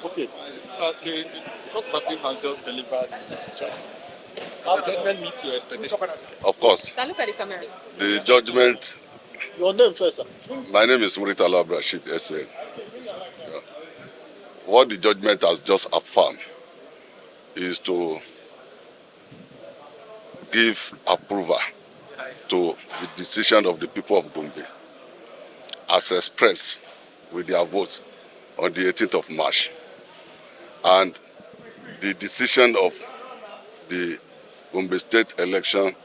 Okay. The court of appeal has just delivered its judgment. Does the judgment meet your expectations? Of course. Look at the cameras. The judgment. Your name first, sir. My name is Muritala Rashid SN. Yeah. What the judgment has just affirmed is to give approval to the decision of the people of Gombe as expressed with their votes on the 18th of March. And the decision of the Gombe State election,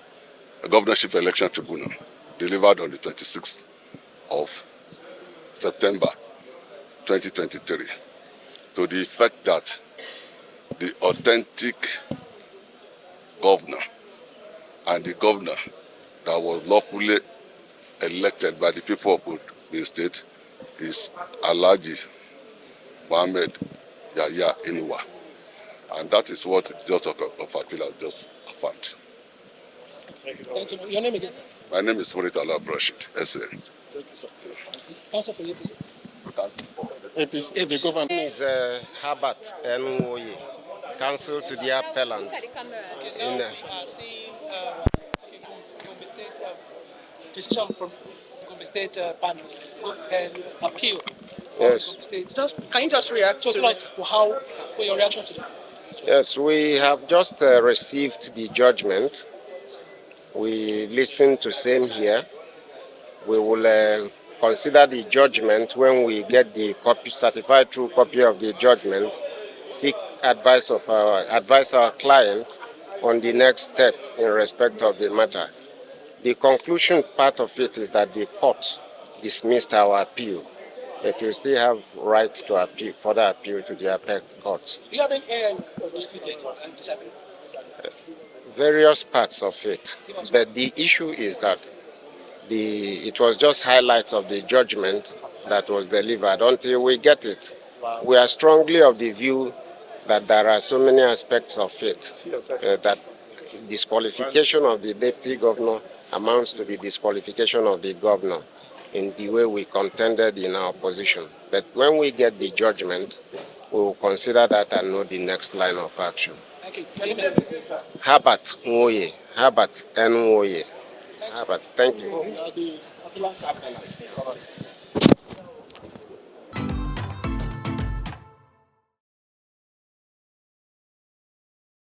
governorship election tribunal, delivered on the 26th of September 2023, to the effect that the authentic governor and the governor that was lawfully elected by the people of Gombe State is Alhaji Mohammed Yahaya Inuwa. And that is what the Judge of Appeal has just affirmed. Thank you. Your name again, sir? My name is Muritala Rashid, SA. Thank you, sir. Council for APC. APC, the government. My name is Herbert Nwoye, counsel to the appellant. Now we are seeing Gombe State decision from Gombe State panel and appeal. Yes. Gombe State. Can you just react to us? How your reaction to that? Yes, we have just received the judgment. We listened to same here. We will consider the judgment when we get the copy, certified true copy of the judgment. Seek advice of our client on the next step in respect of the matter. The conclusion part of it is that the court dismissed our appeal. It will still have right to appeal, further appeal to the appellate court. Do you have any area disputed and disagreed? Various parts of it. But the issue is that it was just highlights of the judgment that was delivered. Until we get it, we are strongly of the view that there are so many aspects of it that disqualification of the deputy governor amounts to the disqualification of the governor in the way we contended in our position. But when we get the judgment, we will consider that and know the next line of action. Thank you. Herbert Nwoye. Herbert Nwoye. Herbert, thank you.